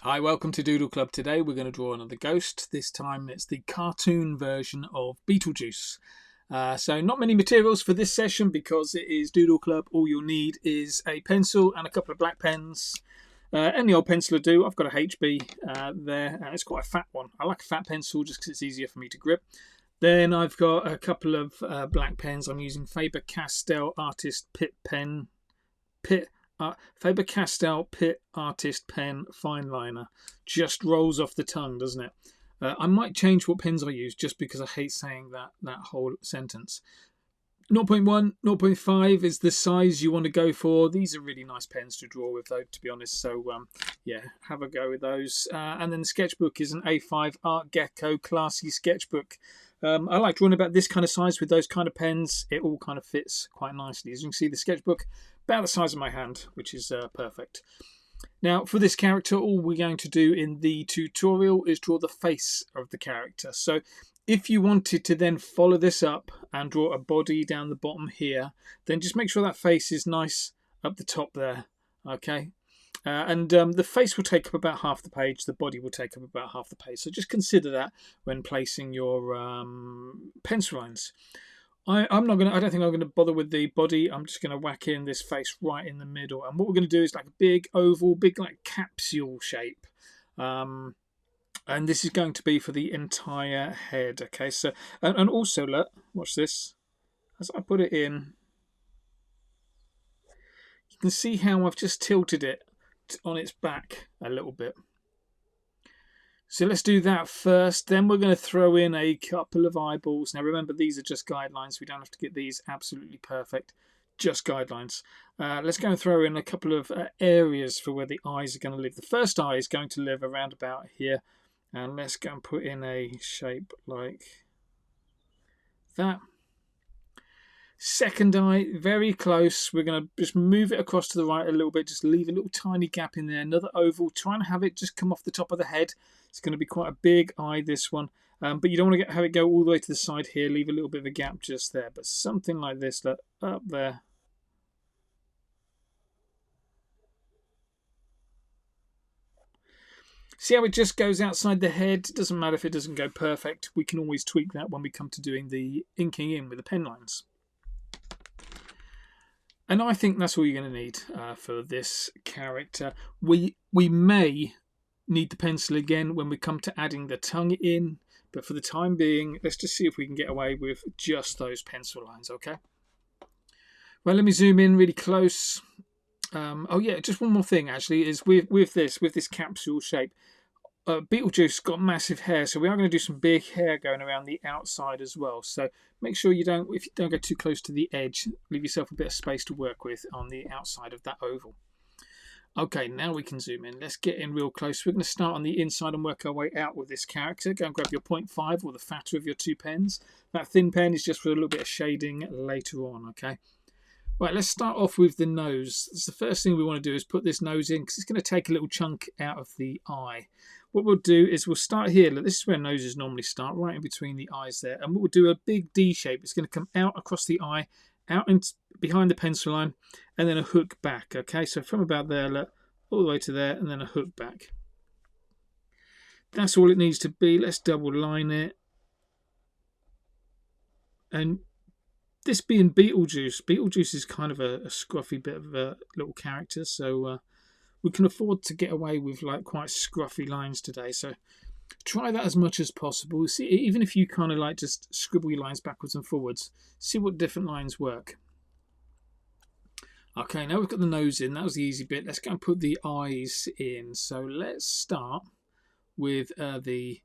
Hi, welcome to Doodle Club. Today we're going to draw another ghost. This time it's the cartoon version of Beetlejuice. So not many materials for this session because it is Doodle Club. All you'll need is a pencil and a couple of black pens. Any old pencil will do. I've got a HB there, and it's quite a fat one. I like a fat pencil just because it's easier for me to grip. Then I've got a couple of black pens. I'm using Faber-Castell Artist Faber-Castell Pitt Artist Pen Fineliner. Just rolls off the tongue, doesn't it? I might change what pens I use just because I hate saying that whole sentence. 0.1, 0.5 is the size you want to go for. These are really nice pens to draw with, though, to be honest. So, yeah, have a go with those. And then the sketchbook is an A5 Art Gecko classy sketchbook. I like drawing about this kind of size with those kind of pens. It all kind of fits quite nicely. As you can see, the sketchbook about the size of my hand, which is perfect. Now, for this character, all we're going to do in the tutorial is draw the face of the character. So if you wanted to then follow this up and draw a body down the bottom here, then just make sure that face is nice up the top there, okay? The face will take up about half the page, the body will take up about half the page. So just consider that when placing your pencil lines. I don't think I'm gonna bother with the body. I'm just gonna whack in this face right in the middle. And what we're gonna do is like a big oval, big like capsule shape. And this is going to be for the entire head. Okay, so and also look, watch this. As I put it in, you can see how I've just tilted it on its back a little bit. So let's do that first. Then we're going to throw in a couple of eyeballs. Now remember, these are just guidelines. We don't have to get these absolutely perfect. Just guidelines. Let's go and throw in a couple of areas for where the eyes are going to live. The first eye is going to live around about here. And let's go and put in a shape like that. Second eye, very close. We're going to just move it across to the right a little bit. Just leave a little tiny gap in there. Another oval. Try and have it just come off the top of the head. It's going to be quite a big eye, this one. But you don't want to have it go all the way to the side here. Leave a little bit of a gap just there. But something like this, look, up there. See how it just goes outside the head? It doesn't matter if it doesn't go perfect. We can always tweak that when we come to doing the inking in with the pen lines. And I think that's all you're going to need for this character. We may need the pencil again when we come to adding the tongue in. But for the time being, let's just see if we can get away with just those pencil lines, okay? Well, let me zoom in really close. Oh yeah, just one more thing actually is with this capsule shape. Beetlejuice got massive hair, so we are going to do some big hair going around the outside as well. So make sure if you don't go too close to the edge, leave yourself a bit of space to work with on the outside of that oval. Okay, now we can zoom in. Let's get in real close. We're going to start on the inside and work our way out with this character. Go and grab your 0.5 or the fatter of your two pens. That thin pen is just for a little bit of shading later on, okay? Right, let's start off with the nose. The first thing we want to do is put this nose in because it's going to take a little chunk out of the eye. What we'll do is we'll start here. Look, this is where noses normally start, right in between the eyes there. And we'll do a big D shape. It's going to come out across the eye, out and behind the pencil line, and then a hook back. Okay, so from about there, look, all the way to there, and then a hook back. That's all it needs to be. Let's double line it. And this being Beetlejuice is kind of a scruffy bit of a little character, so we can afford to get away with like quite scruffy lines today. So try that as much as possible. See, even if you kind of like just scribble your lines backwards and forwards, see what different lines work. Okay, now we've got the nose in. That was the easy bit. Let's go and put the eyes in. So let's start with the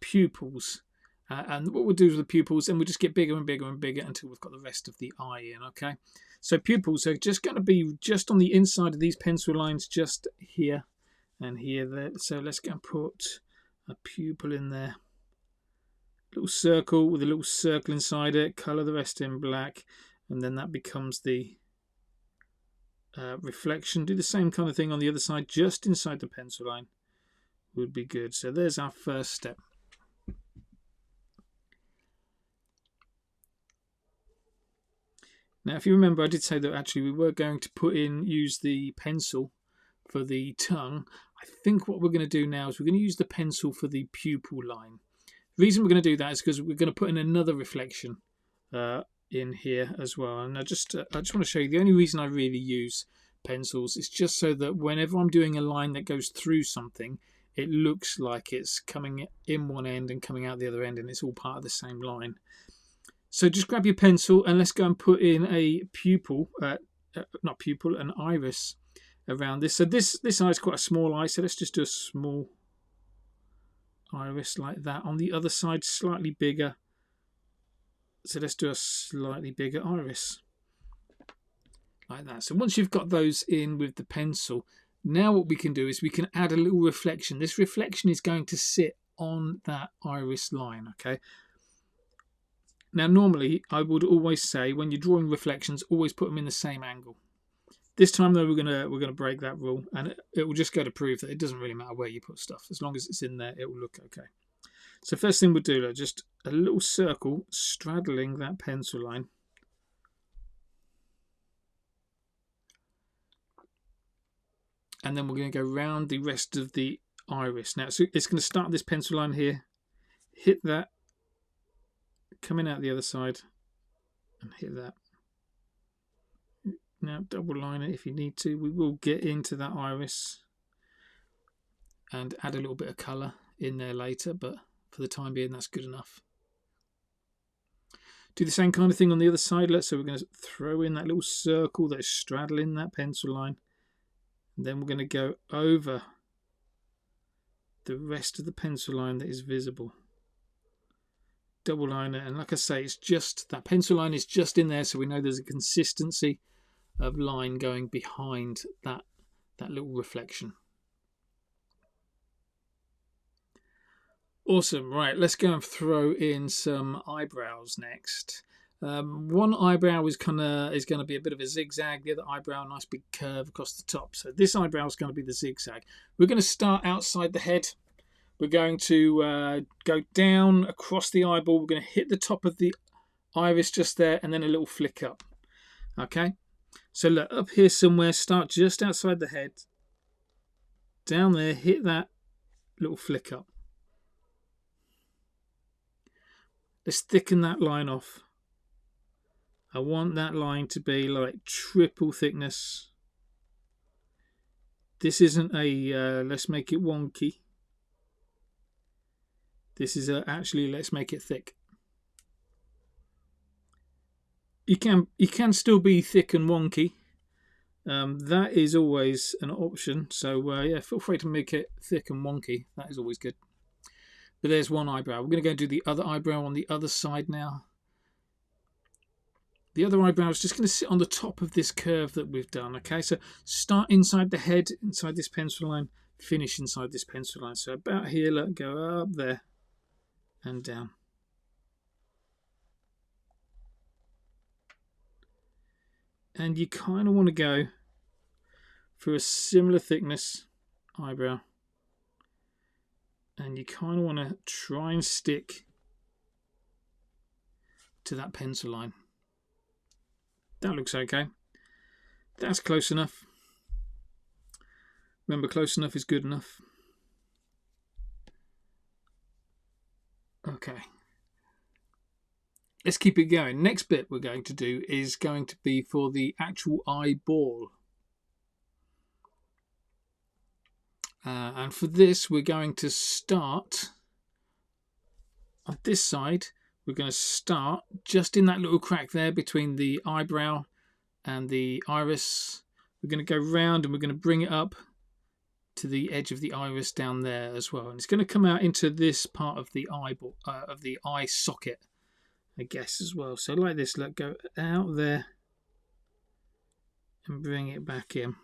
pupils. And what we'll do with the pupils, and we'll just get bigger and bigger and bigger until we've got the rest of the eye in, okay? So pupils are just going to be just on the inside of these pencil lines, just here and here. There. So let's go and put a pupil in there. Little circle with a little circle inside it. Colour the rest in black. And then that becomes the reflection. Do the same kind of thing on the other side, just inside the pencil line. Would be good. So there's our first step. Now, if you remember, I did say that actually we were going to use the pencil for the tongue. I think what we're going to do now is we're going to use the pencil for the pupil line. The reason we're going to do that is because we're going to put in another reflection in here as well. And I just want to show you the only reason I really use pencils is just so that whenever I'm doing a line that goes through something, it looks like it's coming in one end and coming out the other end, and it's all part of the same line. So just grab your pencil and let's go and put in a pupil, not pupil, an iris around this. So this eye is quite a small eye, so let's just do a small iris like that. On the other side, slightly bigger. So let's do a slightly bigger iris like that. So once you've got those in with the pencil, now what we can do is we can add a little reflection. This reflection is going to sit on that iris line, okay? Now normally I would always say when you're drawing reflections, always put them in the same angle. This time though, we're gonna break that rule, and it will just go to prove that it doesn't really matter where you put stuff. As long as it's in there, it will look okay. So first thing we'll do, just a little circle straddling that pencil line. And then we're going to go round the rest of the iris. Now so it's going to start this pencil line here, hit that, coming out the other side, and hit that. Now double line it if you need to. We will get into that iris and add a little bit of colour in there later, but for the time being that's good enough. Do the same kind of thing on the other side. So we're going to throw in that little circle that is straddling that pencil line. And then we're going to go over the rest of the pencil line that is visible. Double line it, and like I say, it's just that pencil line is just in there, so we know there's a consistency of line going behind that little reflection. Awesome. Right, let's go and throw in some eyebrows next. One eyebrow is going to be a bit of a zigzag. The other eyebrow, a nice big curve across the top. So this eyebrow is going to be the zigzag. We're going to start outside the head. We're going to go down across the eyeball. We're going to hit the top of the iris just there, and then a little flick up. Okay. So look, up here somewhere, start just outside the head. Down there, hit that little flick up. Let's thicken that line off. I want that line to be like triple thickness. This isn't a let's make it wonky. This is actually let's make it thick. You can still be thick and wonky. That is always an option. So yeah, feel free to make it thick and wonky. That is always good. But there's one eyebrow. We're going to go and do the other eyebrow on the other side now. The other eyebrow is just going to sit on the top of this curve that we've done. Okay, so start inside the head, inside this pencil line, finish inside this pencil line. So about here, look, go up there and down. And you kind of want to go for a similar thickness eyebrow. And you kind of want to try and stick to that pencil line. That looks okay. That's close enough. Remember, close enough is good enough. Okay. Let's keep it going. Next bit we're going to do is going to be for the actual eyeball. And for this, we're going to start on this side. We're going to start just in that little crack there between the eyebrow and the iris. We're going to go round and we're going to bring it up to the edge of the iris down there as well. And it's going to come out into this part of the eyeball, of the eye socket, I guess, as well. So like this, let go out there and bring it back in.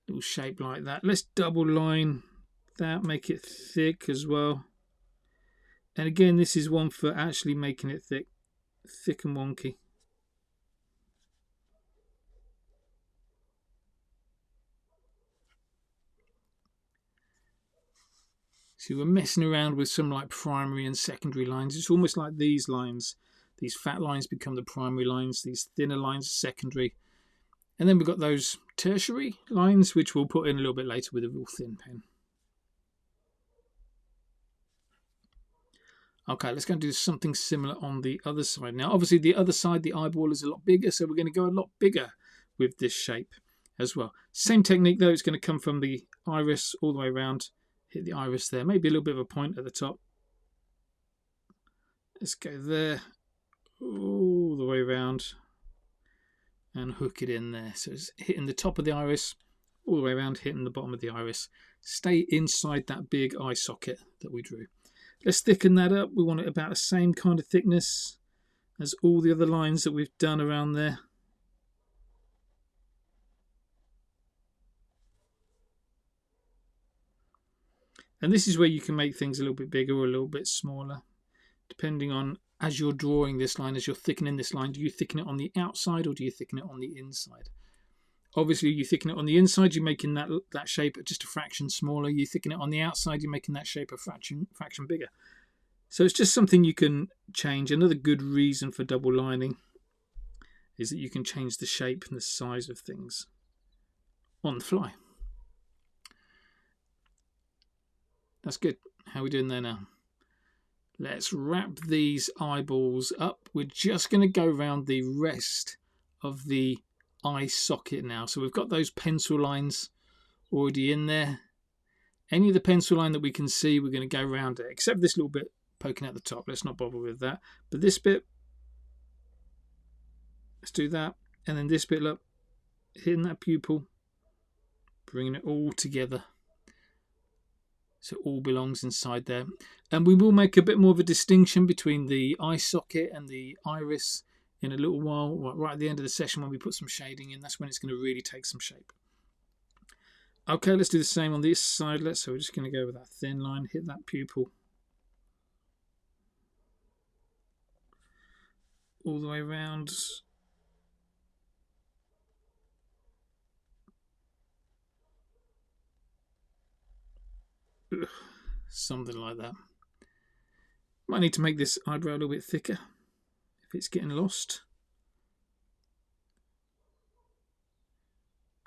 Little shape like that. Let's double line that, make it thick as well. And again, this is one for actually making it thick and wonky. So we're messing around with some like primary and secondary lines. It's almost like these lines. These fat lines become the primary lines. These thinner lines are secondary. And then we've got those tertiary lines, which we'll put in a little bit later with a real thin pen. Okay, let's go and do something similar on the other side. Now, obviously, the other side, the eyeball is a lot bigger, so we're going to go a lot bigger with this shape as well. Same technique, though. It's going to come from the iris all the way around. Hit the iris there. Maybe a little bit of a point at the top. Let's go there, all the way around, and hook it in there. So it's hitting the top of the iris, all the way around, hitting the bottom of the iris. Stay inside that big eye socket that we drew. Let's thicken that up. We want it about the same kind of thickness as all the other lines that we've done around there. And this is where you can make things a little bit bigger or a little bit smaller, depending on, as you're drawing this line, as you're thickening this line, do you thicken it on the outside or do you thicken it on the inside? Obviously, you thicken it on the inside, you're making that shape just a fraction smaller. You thicken it on the outside, you're making that shape a fraction bigger. So it's just something you can change. Another good reason for double lining is that you can change the shape and the size of things on the fly. That's good. How are we doing there now? Let's wrap these eyeballs up. We're just going to go around the rest of the eye socket now. So we've got those pencil lines already in there. Any of the pencil line that we can see, we're going to go around it, except this little bit poking at the top. Let's not bother with that. But this bit, let's do that. And then this bit, look, hitting that pupil, bringing it all together. So it all belongs inside there. And we will make a bit more of a distinction between the eye socket and the iris in a little while, right at the end of the session when we put some shading in. That's when it's going to really take some shape. Okay, let's do the same on this side. So we're just going to go with that thin line, hit that pupil all the way around. Something like that. Might need to make this eyebrow a little bit thicker if it's getting lost.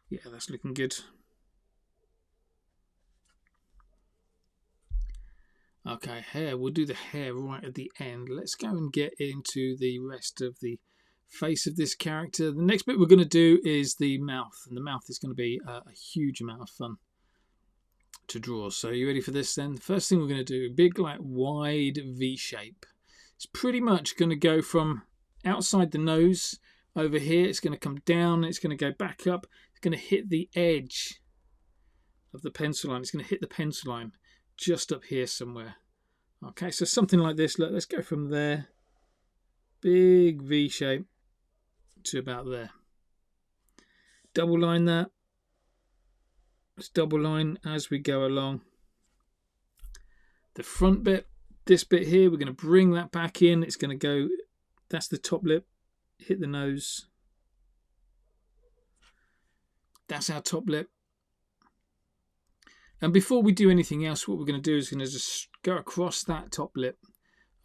Yeah, that's looking good. Okay, hair. We'll do the hair right at the end. Let's go and get into the rest of the face of this character. The next bit we're going to do is the mouth, and the mouth is going to be a huge amount of fun to draw. So you ready for this then? The first thing we're going to do, big like wide V shape. It's pretty much going to go from outside the nose over here. It's going to come down, it's going to go back up, it's going to hit the edge of the pencil line. It's going to hit the pencil line just up here somewhere. Okay, so something like this. Look, let's go from there, big V shape, to about there. Double line that. Let's double line as we go along. The front bit, this bit here, we're going to bring that back in. It's going to go, that's the top lip, hit the nose. That's our top lip. And before we do anything else, what we're going to do is going to just go across that top lip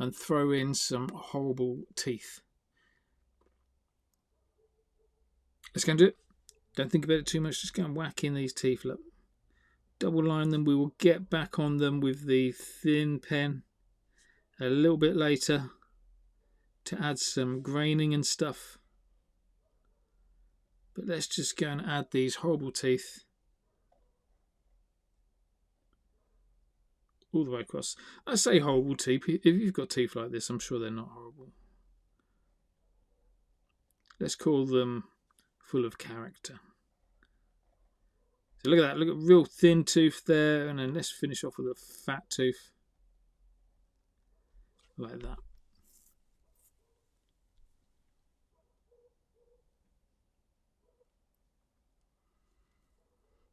and throw in some horrible teeth. Let's go and do it. Don't think about it too much, just go and whack in these teeth. Look, double line them. We will get back on them with the thin pen a little bit later to add some graining and stuff. But let's just go and add these horrible teeth all the way across. I say horrible teeth. If you've got teeth like this, I'm sure they're not horrible. Let's call them full of character. So look at that, look at real thin tooth there, and then let's finish off with a fat tooth like that.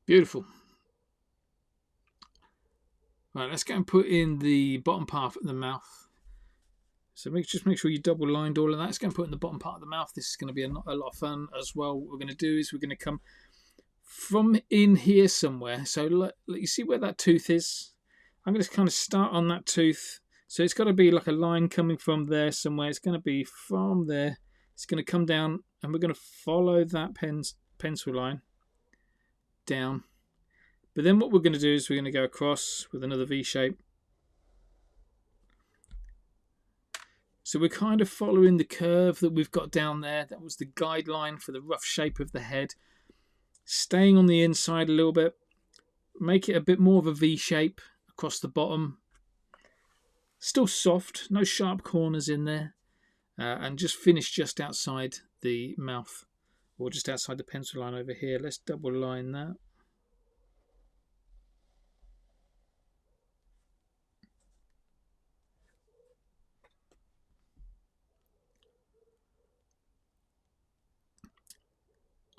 Beautiful. Right, let's go and put in the bottom part of the mouth. So just make sure you double lined all of that. Let's go and put in the bottom part of the mouth. This is going to be a lot of fun as well. What we're going to do is we're going to come from in here somewhere. So look, you see where that tooth is? I'm going to kind of start on that tooth. So it's got to be like a line coming from there somewhere. It's going to be from there. It's going to come down, and we're going to follow that pencil line down. But then what we're going to do is we're going to go across with another V shape. So we're kind of following the curve that we've got down there. That was the guideline for the rough shape of the head. Staying on the inside a little bit. Make it a bit more of a V shape across the bottom. Still soft, no sharp corners in there. And just finish just outside the mouth, or just outside the pencil line over here. Let's double line that.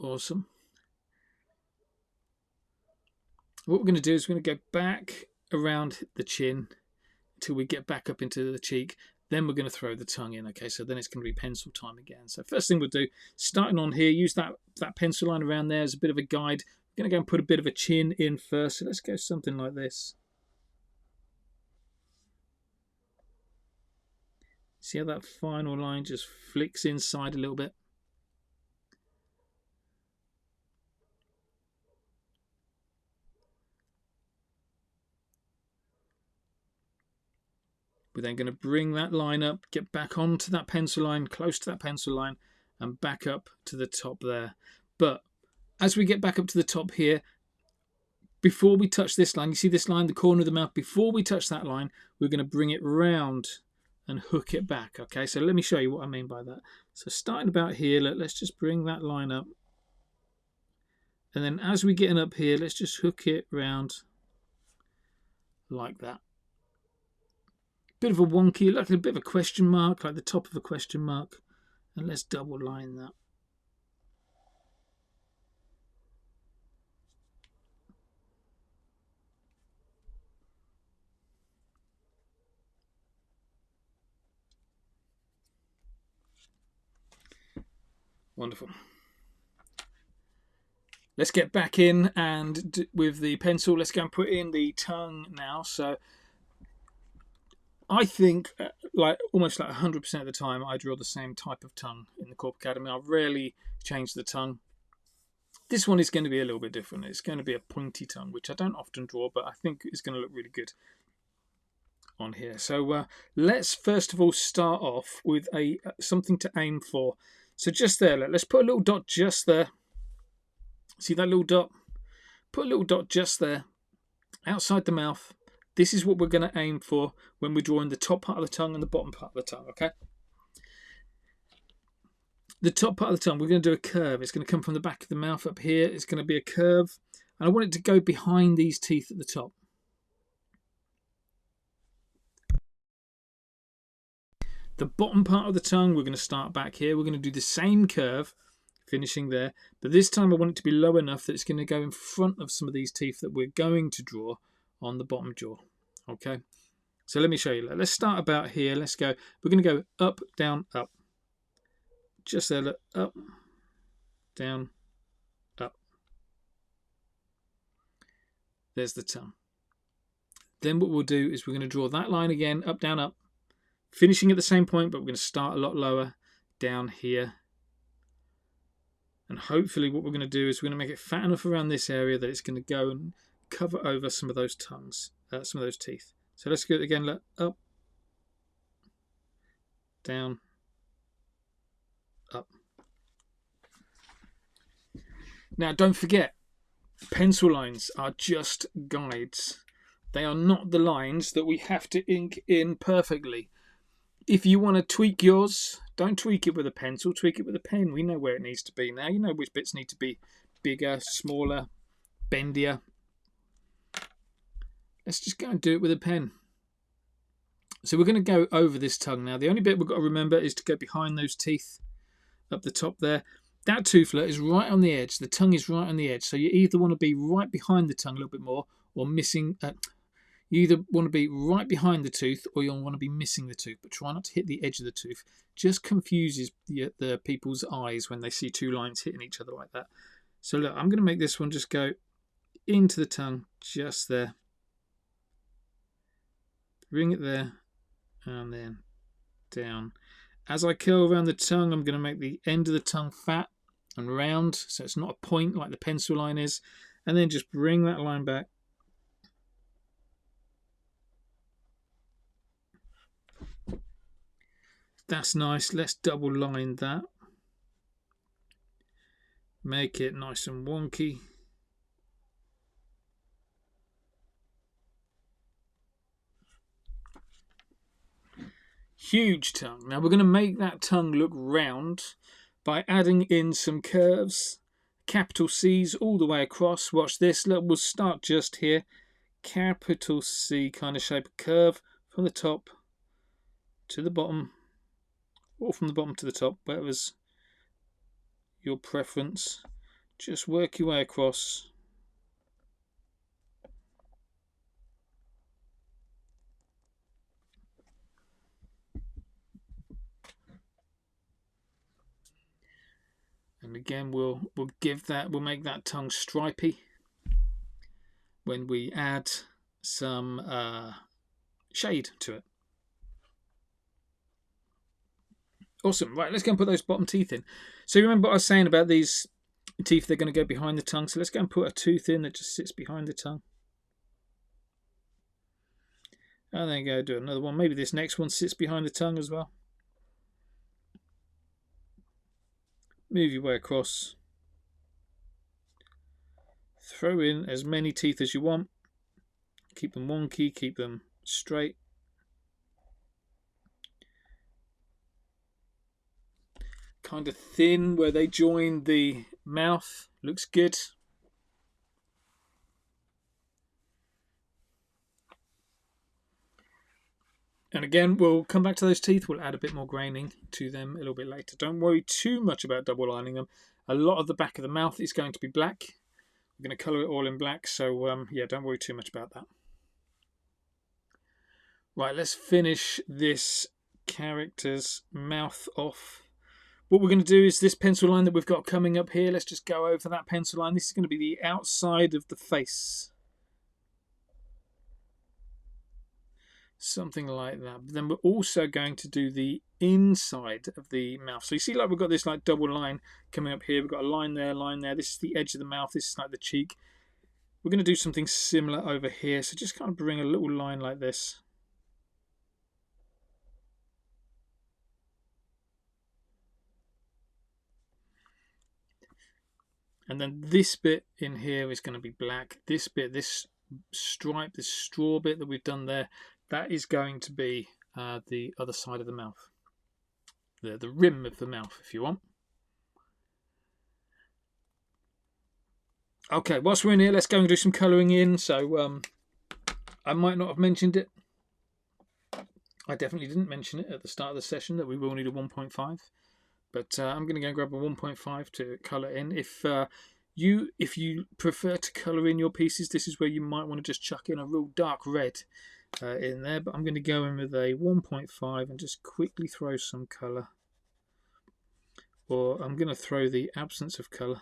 Awesome. What we're going to do is we're going to go back around the chin until we get back up into the cheek. Then we're going to throw the tongue in. Okay, so then it's going to be pencil time again. So first thing we'll do, starting on here, use that pencil line around there as a bit of a guide. I'm going to go and put a bit of a chin in first. So let's go something like this. See how that final line just flicks inside a little bit? We're then going to bring that line up, get back onto that pencil line, close to that pencil line, and back up to the top there. But as we get back up to the top here, before we touch this line, you see this line, the corner of the mouth, before we touch that line, we're going to bring it round and hook it back. Okay, so let me show you what I mean by that. So starting about here, let's just bring that line up. And then as we get in up here, let's just hook it round like that. Bit of a wonky, like a bit of a question mark, like the top of a question mark. And let's double line that. Wonderful. Let's get back in, and with the pencil, let's go and put in the tongue now. So I think like almost like 100% of the time I draw the same type of tongue in the Korp Academy. I rarely change the tongue. This one is going to be a little bit different. It's going to be a pointy tongue, which I don't often draw, but I think it's going to look really good on here. So let's first of all start off with something to aim for. So just there, let's put a little dot just there. See that little dot? Put a little dot just there, outside the mouth. This is what we're going to aim for when we're drawing the top part of the tongue and the bottom part of the tongue, okay? The top part of the tongue, we're going to do a curve. It's going to come from the back of the mouth up here. It's going to be a curve. And I want it to go behind these teeth at the top. The bottom part of the tongue, we're going to start back here. We're going to do the same curve, finishing there. But this time I want it to be low enough that it's going to go in front of some of these teeth that we're going to draw on the bottom jaw. Okay, so let me show you. Let's start about here. Let's go. We're going to go up, down, up. Just there, look, up, down, up. There's the tongue. Then what we'll do is we're going to draw that line again, up, down, up, finishing at the same point, but we're going to start a lot lower down here. And hopefully what we're going to do is we're going to make it fat enough around this area that it's going to go and cover over some of those tongues, some of those teeth. So let's go again, look, up, down, up. Now don't forget, pencil lines are just guides. They are not the lines that we have to ink in perfectly. If you want to tweak yours, don't tweak it with a pencil, tweak it with a pen. We know where it needs to be now. You know which bits need to be bigger, smaller, bendier. Let's just go and do it with a pen. So we're going to go over this tongue now. The only bit we've got to remember is to go behind those teeth up the top there. That toothless is right on the edge. The tongue is right on the edge. So you either want to be right behind the tongue a little bit more, or missing. You either want to be right behind the tooth, or you'll want to be missing the tooth. But try not to hit the edge of the tooth. Just confuses the people's eyes when they see two lines hitting each other like that. So look, I'm going to make this one just go into the tongue, just there. Bring it there, and then down. As I curl around the tongue, I'm going to make the end of the tongue fat and round, so it's not a point like the pencil line is. and then just bring that line back. That's nice. Let's double line that. Make it nice and wonky. Huge tongue. Now we're going to make that tongue look round by adding in some curves. Capital C's all the way across. Watch this. Look, we'll start just here. Capital C kind of shape, curve from the top to the bottom, or from the bottom to the top, whatever's your preference. Just work your way across. And again, we'll make that tongue stripy when we add some shade to it. Awesome. Right, let's go and put those bottom teeth in. So remember what I was saying about these teeth, they're going to go behind the tongue. So let's go and put a tooth in that just sits behind the tongue. And then go do another one. Maybe this next one sits behind the tongue as well. Move your way across. Throw in as many teeth as you want. Keep them wonky, keep them straight. Kind of thin where they join the mouth. Looks good. And again, we'll come back to those teeth. We'll add a bit more graining to them a little bit later. Don't worry too much about double lining them. A lot of the back of the mouth is going to be black. We're going to colour it all in black. So yeah, don't worry too much about that. Right, let's finish this character's mouth off. What we're going to do is this pencil line that we've got coming up here. Let's just go over that pencil line. This is going to be the outside of the face. Something like that. But then we're also going to do the inside of the mouth. So you see, like, we've got this like double line coming up here. We've got a line there, line there. This is the edge of the mouth. This is like the cheek. We're going to do something similar over here. So just kind of bring a little line like this. And then this bit in here is going to be black. This bit, this stripe, this straw bit that we've done there, that is going to be the other side of the mouth. The rim of the mouth, if you want. Okay, whilst we're in here, let's go and do some colouring in. So I might not have mentioned it. I definitely didn't mention it at the start of the session that we will need a 1.5. But I'm going to go and grab a 1.5 to colour in. If you prefer to colour in your pieces, this is where you might want to just chuck in a real dark red in there. But I'm going to go in with a 1.5 and just quickly throw some colour. Or I'm going to throw the absence of colour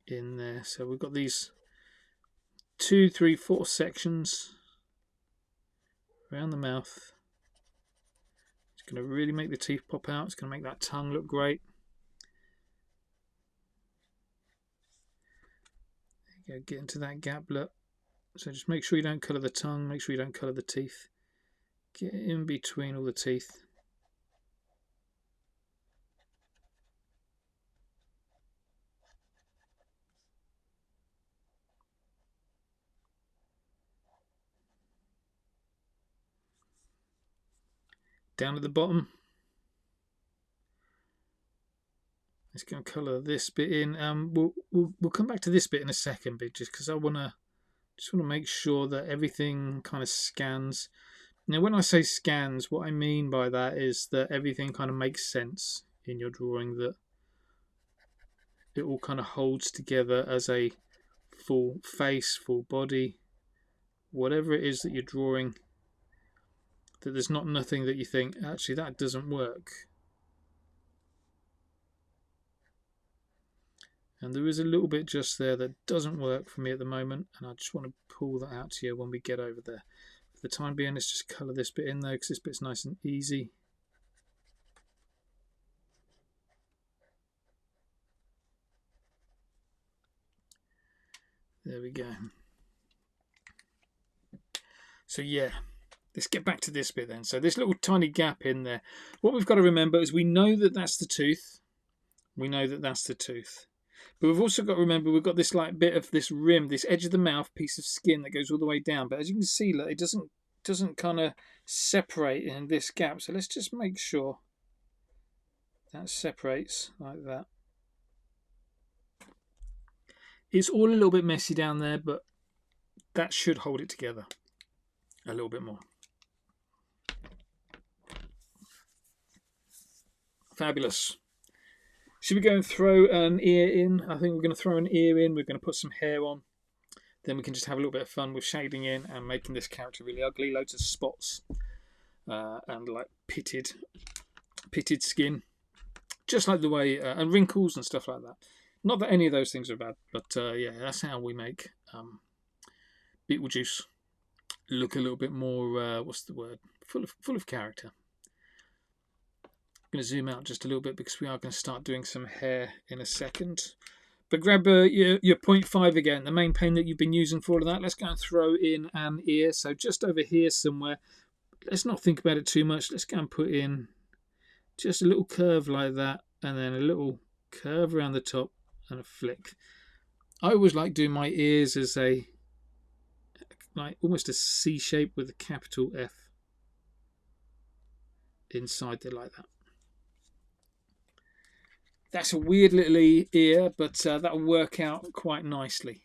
in there. So we've got these 2, 3, 4 sections around the mouth. It's going to really make the teeth pop out. It's going to make that tongue look great. There you go, get into that gap look. So just make sure you don't colour the tongue, make sure you don't colour the teeth. Get in between all the teeth. Down at the bottom. Let's go and colour this bit in. We'll come back to this bit in a second, but just because I just want to make sure that everything kind of scans. Now, when I say scans, what I mean by that is that everything kind of makes sense in your drawing. That it all kind of holds together as a full face, full body, whatever it is that you're drawing. That there's not nothing that you think, actually, that doesn't work. And there is a little bit just there that doesn't work for me at the moment, and I just want to pull that out to you when we get over there. For the time being, let's just colour this bit in though, because this bit's nice and easy. There we go. So yeah, let's get back to this bit then. So this little tiny gap in there. What we've got to remember is we know that that's the tooth. We know that that's the tooth. But we've also got to remember we've got this like bit of this rim, this edge of the mouth, piece of skin that goes all the way down. But as you can see, look, it doesn't kind of separate in this gap. So let's just make sure that separates like that. It's all a little bit messy down there, but that should hold it together a little bit more. Fabulous. Should we go and throw an ear in? I think we're going to throw an ear in. We're going to put some hair on. Then we can just have a little bit of fun with shading in and making this character really ugly. Loads of spots and like pitted skin. Just like the way, and wrinkles and stuff like that. Not that any of those things are bad, but yeah, that's how we make Beetlejuice look a little bit more, what's the word? Full of character. I'm going to zoom out just a little bit because we are going to start doing some hair in a second. But grab your 0.5 again, the main pen that you've been using for all of that. Let's go and throw in an ear. So just over here somewhere. Let's not think about it too much. Let's go and put in just a little curve like that, and then a little curve around the top and a flick. I always like doing my ears as a like almost a C shape with a capital F inside there like that. That's a weird little ear, but that'll work out quite nicely.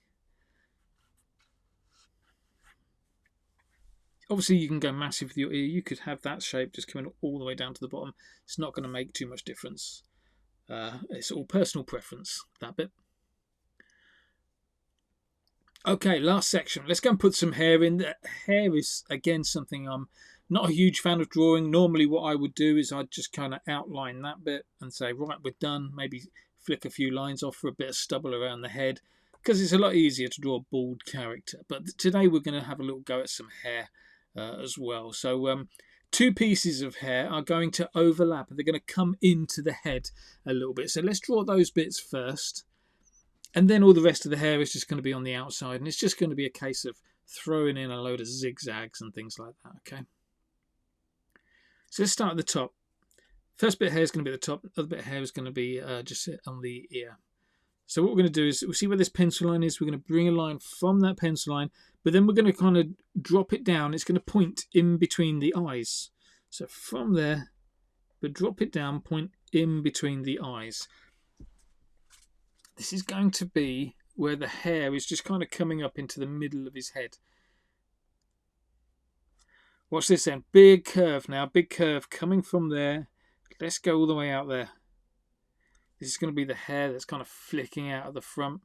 Obviously, you can go massive with your ear. You could have that shape just coming all the way down to the bottom. It's not going to make too much difference. It's all personal preference, that bit. Okay, last section. Let's go and put some hair in. The hair is, again, something I'm not a huge fan of drawing. Normally what I would do is I'd just kind of outline that bit and say, right, we're done. Maybe flick a few lines off for a bit of stubble around the head, because it's a lot easier to draw a bald character. But today we're going to have a little go at some hair as well. So two pieces of hair are going to overlap. They're going to come into the head a little bit. So let's draw those bits first. And then all the rest of the hair is just going to be on the outside. And it's just going to be a case of throwing in a load of zigzags and things like that. Okay. So let's start at the top. First bit of hair is going to be at the top. The other bit of hair is going to be just on the ear. So what we're going to do is, we'll see where this pencil line is. We're going to bring a line from that pencil line. But then we're going to kind of drop it down. It's going to point in between the eyes. So from there, but drop it down, point in between the eyes. This is going to be where the hair is just kind of coming up into the middle of his head. Watch this then. Big curve now. Big curve coming from there. Let's go all the way out there. This is going to be the hair that's kind of flicking out of the front.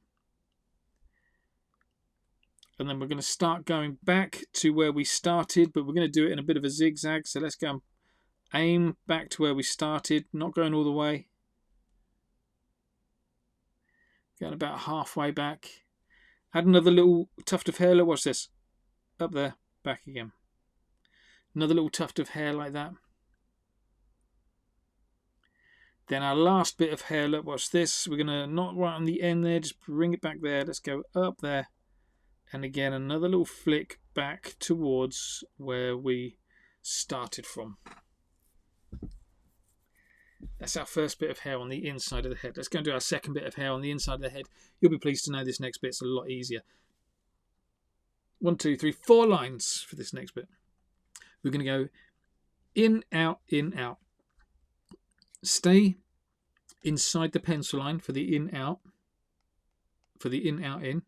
And then we're going to start going back to where we started, but we're going to do it in a bit of a zigzag. So let's go and aim back to where we started, not going all the way. Going about halfway back. Add another little tuft of hair. Look, watch this. Up there, back again. Another little tuft of hair like that. Then our last bit of hair, look, watch this. We're going to, not right on the end there, just bring it back there. Let's go up there. And again, another little flick back towards where we started from. That's our first bit of hair on the inside of the head. Let's go and do our second bit of hair on the inside of the head. You'll be pleased to know this next bit's a lot easier. 1, 2, 3, 4 lines for this next bit. We're going to go in, out, in, out. Stay inside the pencil line for the in, out. For the in, out, in.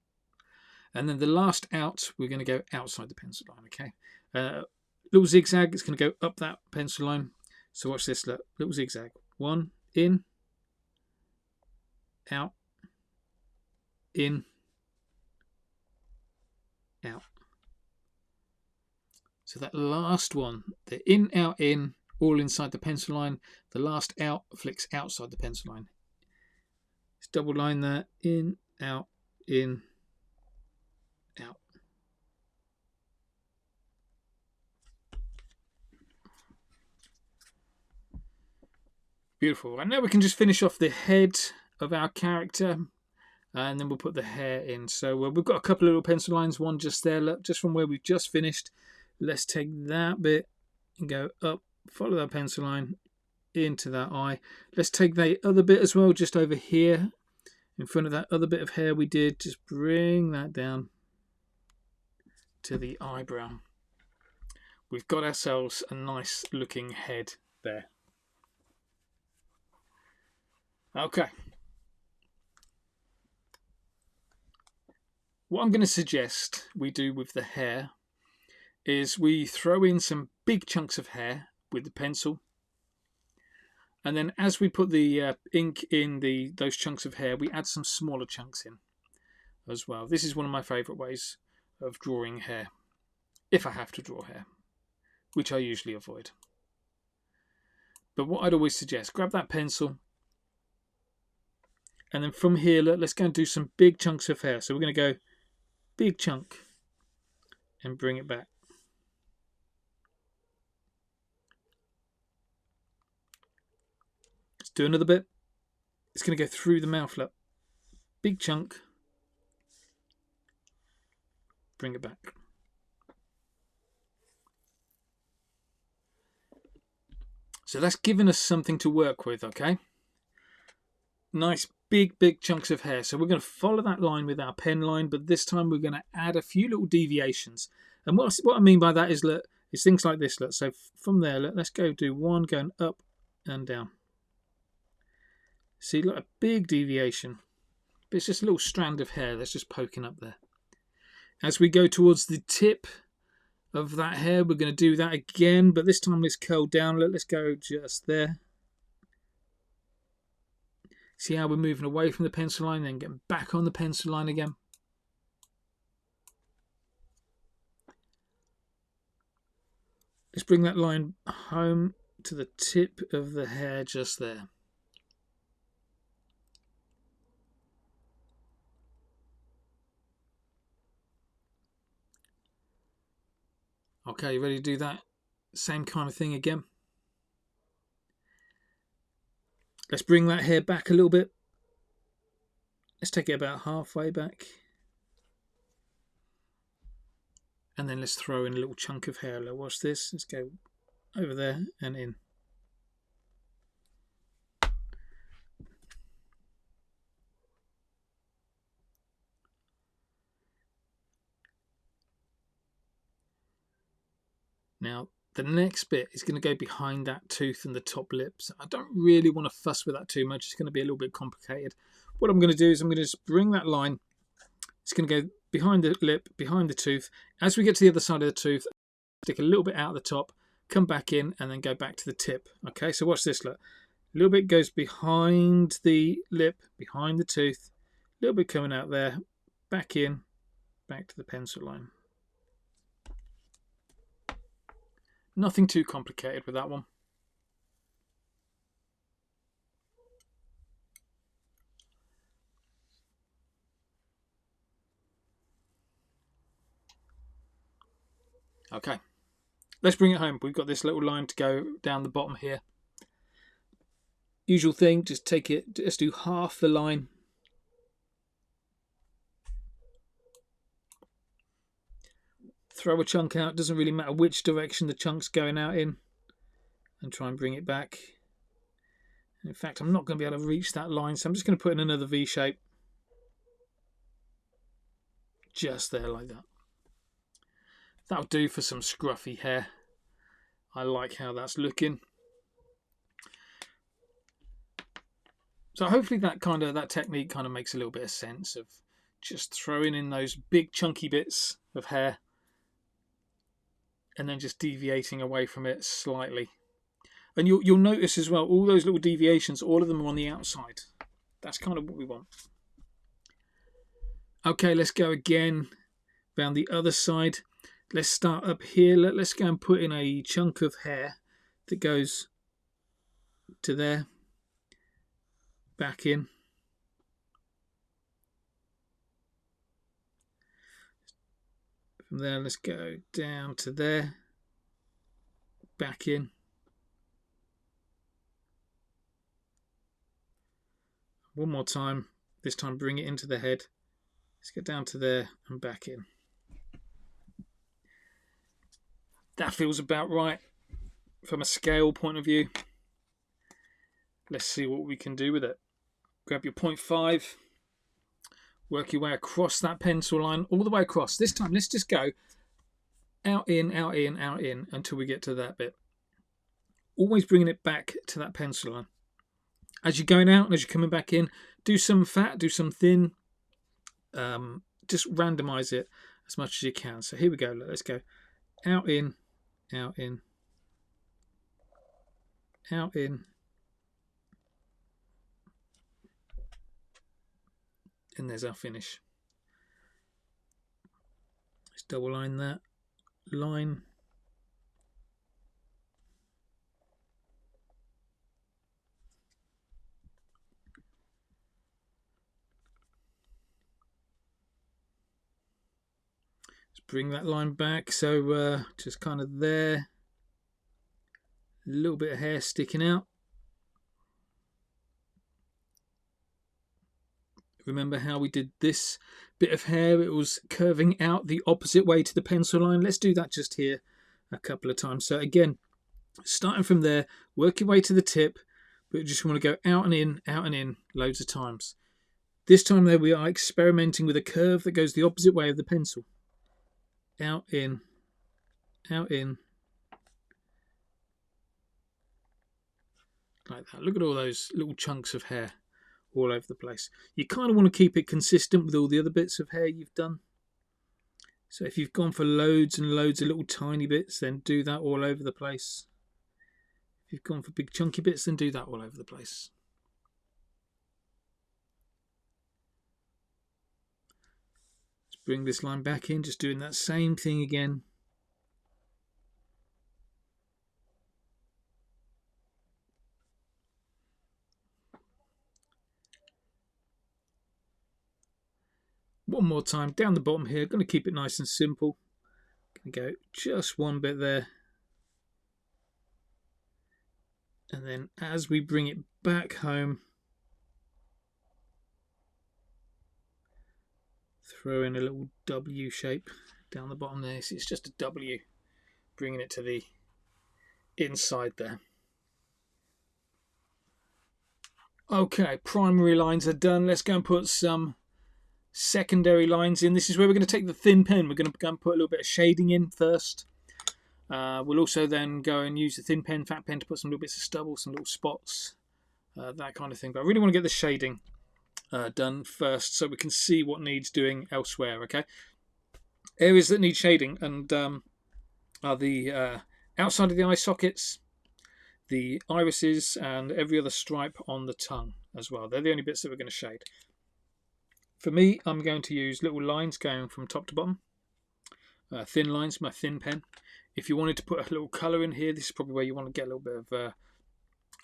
And then the last out, we're going to go outside the pencil line, okay? Little zigzag, it's going to go up that pencil line. So watch this, look, little zigzag. 1, in, out, in, out. So that last one, the in, out, in, all inside the pencil line. The last out flicks outside the pencil line. It's double line there, in, out, in, out. Beautiful. And now we can just finish off the head of our character. and then we'll put the hair in. So we've got a couple of little pencil lines, one just there, look, just from where we've just finished. Let's take that bit and go up, follow that pencil line into that eye. Let's take the other bit as well, just over here in front of that other bit of hair we did. Just bring that down to the eyebrow. We've got ourselves a nice looking head there. Okay. What I'm going to suggest we do with the hair is we throw in some big chunks of hair with the pencil, and then as we put the ink in those chunks of hair, we add some smaller chunks in as well. This is one of my favourite ways of drawing hair, if I have to draw hair, which I usually avoid. But what I'd always suggest, grab that pencil, and then from here, let's go and do some big chunks of hair. So we're going to go big chunk and bring it back. Let's do another bit. It's going to go through the mouth, look. Big chunk. Bring it back. So that's given us something to work with, okay? Nice big chunks of hair. So we're going to follow that line with our pen line, but this time we're going to add a few little deviations. And what I mean by that is, look, is things like this. Look, so from there, look, let's go do one going up and down. See, look, a big deviation. But it's just a little strand of hair that's just poking up there. As we go towards the tip of that hair, we're going to do that again, but this time let's curl down. Let's go just there. See how we're moving away from the pencil line, then getting back on the pencil line again. Let's bring that line home to the tip of the hair just there. Okay, ready to do that same kind of thing again? Let's bring that hair back a little bit. Let's take it about halfway back. And then let's throw in a little chunk of hair. Watch this. Let's go over there and in. Now, the next bit is going to go behind that tooth and the top lips. I don't really want to fuss with that too much. It's going to be a little bit complicated. What I'm going to do is I'm going to just bring that line. It's going to go behind the lip, behind the tooth. As we get to the other side of the tooth, stick a little bit out of the top, come back in, and then go back to the tip. Okay, so watch this. Look, a little bit goes behind the lip, behind the tooth, a little bit coming out there, back in, back to the pencil line. Nothing too complicated with that one. Okay, let's bring it home. We've got this little line to go down the bottom here. Usual thing, just take it, just do half the line. Throw a chunk out, doesn't really matter which direction the chunk's going out in, and try and bring it back. In fact, I'm not going to be able to reach that line, so I'm just going to put in another V shape. Just there, like that. That'll do for some scruffy hair. I like how that's looking. So hopefully that technique kind of makes a little bit of sense of just throwing in those big chunky bits of hair and then just deviating away from it slightly. And you'll notice as well, all those little deviations, all of them are on the outside. That's kind of what we want. Okay, let's go again down the other side. Let's start up here. Let's go and put in a chunk of hair that goes to there, back in. From there, let's go down to there, back in. One more time, This time bring it into the head. Let's get down to there and back in. That feels about right from a scale point of view. Let's see what we can do with it. Grab your 0.5, work your way across that pencil line, all the way across. This time, let's just go out, in, out, in, out, in, until we get to that bit. Always bringing it back to that pencil line. As you're going out and as you're coming back in, do some fat, do some thin. Just randomize it as much as you can. So here we go. Let's go out, in, out, in, out, in. And there's our finish. Let's double line that line. Let's bring that line back. So just kind of there. A little bit of hair sticking out. Remember how we did this bit of hair? It was curving out the opposite way to the pencil line. Let's do that just here a couple of times. So again, starting from there, work your way to the tip, but you just want to go out and in loads of times. This time though, we are experimenting with a curve that goes the opposite way of the pencil. Out, in, out, in. Like that. Look at all those little chunks of hair all over the place. You kind of want to keep it consistent with all the other bits of hair you've done. So if you've gone for loads and loads of little tiny bits, then do that all over the place. If you've gone for big chunky bits, then do that all over the place. Let's bring this line back in, just doing that same thing again. One more time down the bottom here. Going to keep it nice and simple. Going to go just one bit there. And then as we bring it back home, throw in a little W shape down the bottom there. See, it's just a W, bringing it to the inside there. Okay, primary lines are done. Let's go and put some secondary lines in. This is where we're going to take the thin pen. We're going to go and put a little bit of shading in first. We'll also then go and use the thin pen, fat pen to put some little bits of stubble, some little spots, that kind of thing. But I really want to get the shading done first so we can see what needs doing elsewhere. Okay, areas that need shading and are the outside of the eye sockets, the irises, and every other stripe on the tongue as well. They're the only bits that we're going to shade. For me, I'm going to use little lines going from top to bottom. Thin lines, my thin pen. If you wanted to put a little colour in here, this is probably where you want to get a little bit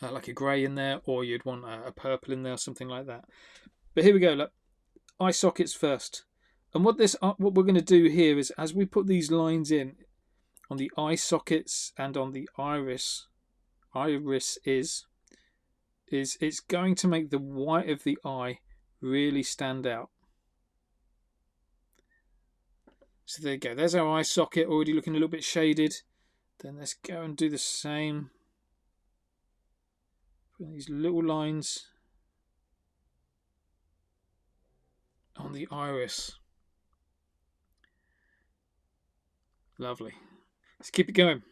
of like a grey in there, or you'd want a purple in there, something like that. But here we go, look. Eye sockets first. And what we're going to do here is, as we put these lines in on the eye sockets and on the iris is it's going to make the white of the eye really stand out. So there you go, there's our eye socket already looking a little bit shaded. Then let's go and do the same. Put these little lines on the iris. Lovely. Let's keep it going.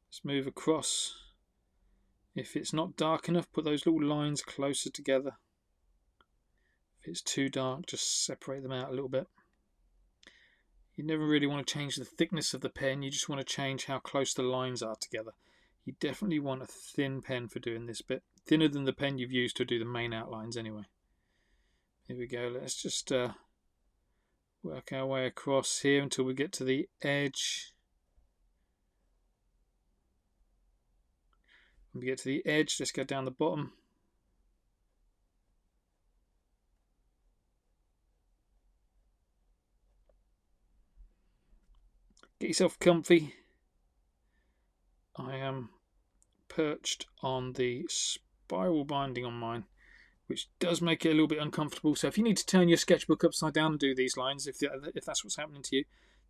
Let's move across. If it's not dark enough, put those little lines closer together. If it's too dark, just separate them out a little bit. You never really want to change the thickness of the pen, you just want to change how close the lines are together. You definitely want a thin pen for doing this bit. Thinner than the pen you've used to do the main outlines anyway. Here we go, let's just work our way across here until we get to the edge. When we get to the edge, let's go down the bottom. Get yourself comfy. I am perched on the spiral binding on mine, which does make it a little bit uncomfortable. So if you need to turn your sketchbook upside down and do these lines, if that's what's happening to you,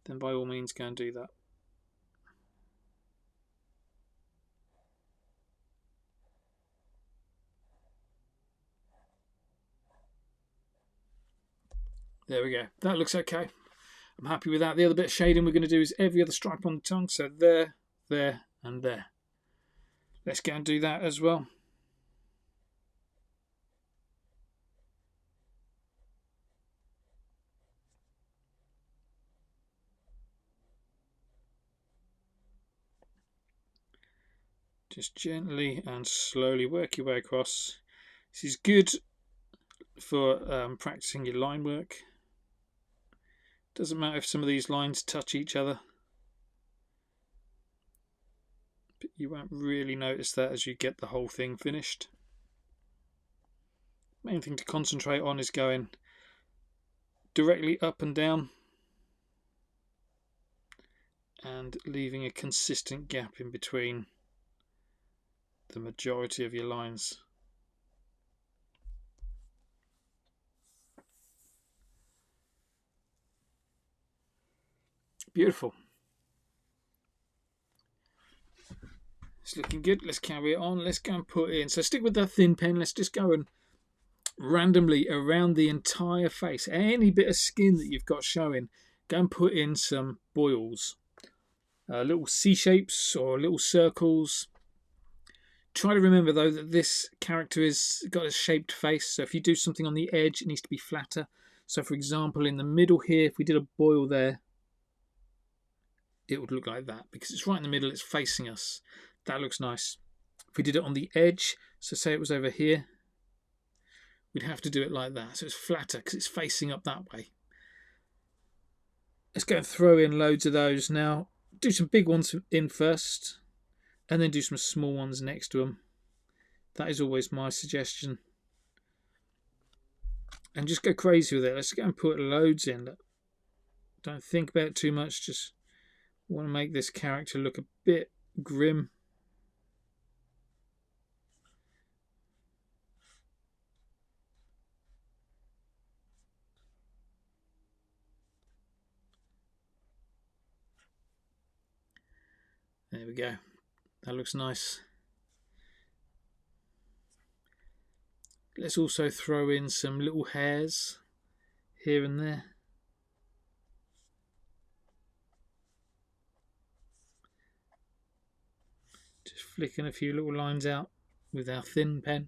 then by all means go and do that. There we go. That looks okay. I'm happy with that. The other bit of shading we're going to do is every other stripe on the tongue. So there, there, and there. Let's go and do that as well. Just gently and slowly work your way across. This is good for practicing your line work. Doesn't matter if some of these lines touch each other, but you won't really notice that as you get the whole thing finished. Main thing to concentrate on is going directly up and down and leaving a consistent gap in between the majority of your lines. Beautiful. It's looking good. Let's carry it on. Let's go and put in. So stick with that thin pen. Let's just go and randomly around the entire face, any bit of skin that you've got showing, go and put in some boils, little C shapes or little circles. Try to remember though that this character has got a shaped face, so if you do something on the edge it needs to be flatter. So for example in the middle here, if we did a boil there, it would look like that because it's right in the middle, it's facing us. That looks nice. If we did it on the edge, so say it was over here, we'd have to do it like that, so it's flatter because it's facing up that way. Let's go and throw in loads of those now. Do some big ones in first and then do some small ones next to them. That is always my suggestion. And just go crazy with it. Let's go and put loads in. Don't think about it too much, just want to make this character look a bit grim. There we go. That looks nice. Let's also throw in some little hairs here and there. Just flicking a few little lines out with our thin pen.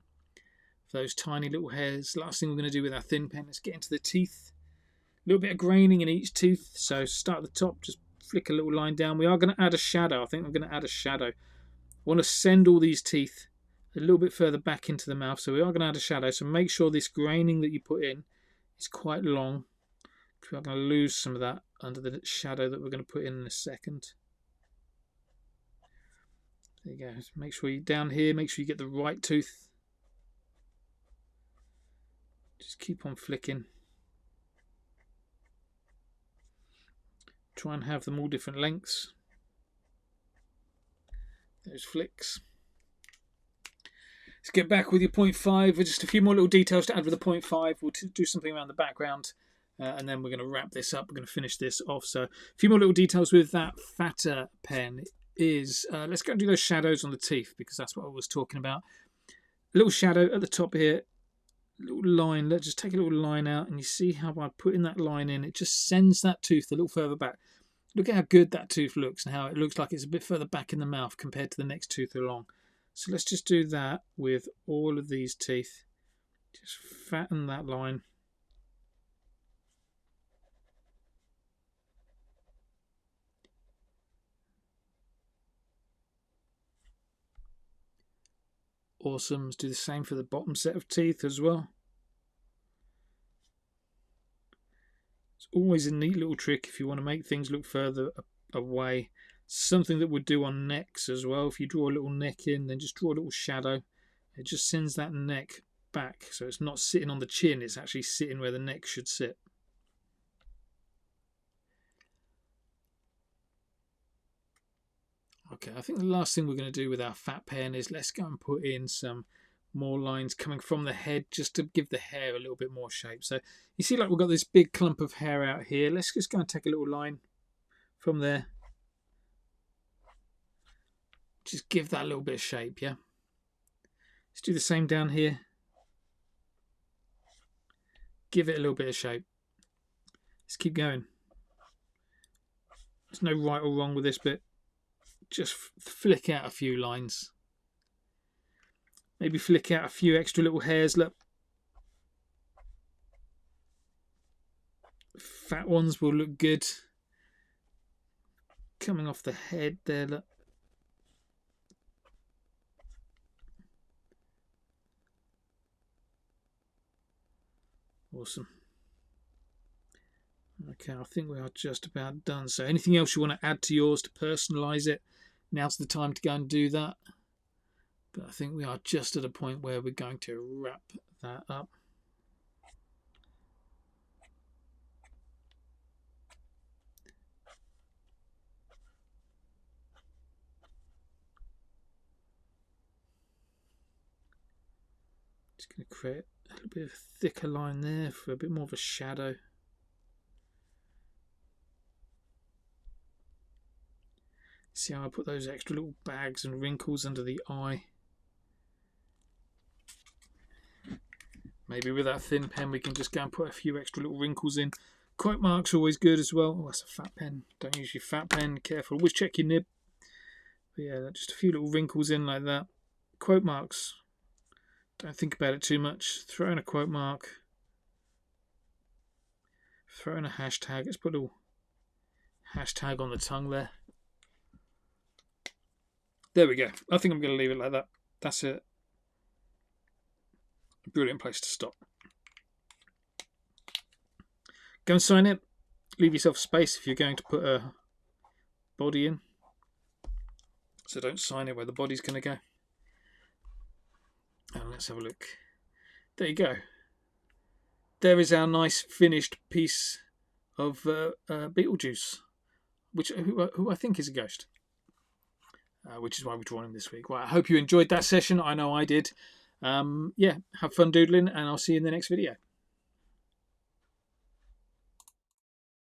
Those tiny little hairs. Last thing we're going to do with our thin pen is get into the teeth. A little bit of graining in each tooth. So start at the top, just flick a little line down. We are going to add a shadow. I think I'm going to add a shadow. I want to send all these teeth a little bit further back into the mouth, so we are going to add a shadow. So make sure this graining that you put in is quite long. We are going to lose some of that under the shadow that we're going to put in a second. There you go. Make sure you down here, make sure you get the right tooth. Just keep on flicking. Try and have them all different lengths. Those flicks. Let's get back with your 0.5 with just a few more little details to add with the 0.5. We'll do something around the background and then we're going to wrap this up. We're going to finish this off. So a few more little details with that fatter pen is, let's go and do those shadows on the teeth because that's what I was talking about. A little shadow at the top here, little line. Let's just take a little line out and you see how by putting that line in, it just sends that tooth a little further back. Look at how good that tooth looks and how it looks like it's a bit further back in the mouth compared to the next tooth along. So let's just do that with all of these teeth. Just fatten that line. Awesome. Let's do the same for the bottom set of teeth as well. It's always a neat little trick if you want to make things look further away. Something that would do on necks as well. If you draw a little neck in, then just draw a little shadow. It just sends that neck back. So it's not sitting on the chin, it's actually sitting where the neck should sit. Okay, I think the last thing we're going to do with our fat pen is let's go and put in some more lines coming from the head just to give the hair a little bit more shape. So you see, like, we've got this big clump of hair out here. Let's just go and take a little line from there. Just give that a little bit of shape, yeah? Let's do the same down here. Give it a little bit of shape. Let's keep going. There's no right or wrong with this bit. Just flick out a few lines. Maybe flick out a few extra little hairs. Look, fat ones will look good. Coming off the head there, look. Awesome. Okay, I think we are just about done. So anything else you want to add to yours to personalize it, now's the time to go and do that. But I think we are just at a point where we're going to wrap that up. Just going to create a little bit of a thicker line there for a bit more of a shadow. See how I put those extra little bags and wrinkles under the eye? Maybe with that thin pen we can just go and put a few extra little wrinkles in. Quote marks are always good as well. Oh, that's a fat pen. Don't use your fat pen. Careful. Always check your nib. But yeah, just a few little wrinkles in like that. Quote marks. Don't think about it too much. Throw in a quote mark. Throw in a hashtag. Let's put a little hashtag on the tongue there. There we go. I think I'm going to leave it like that. That's it. Brilliant place to stop. Go and sign it. Leave yourself space if you're going to put a body in. So don't sign it where the body's going to go. And let's have a look. There you go. There is our nice finished piece of Beetlejuice, who I think is a ghost. Which is why we're drawing him this week. Well, I hope you enjoyed that session. I know I did. Yeah, have fun doodling, and I'll see you in the next video.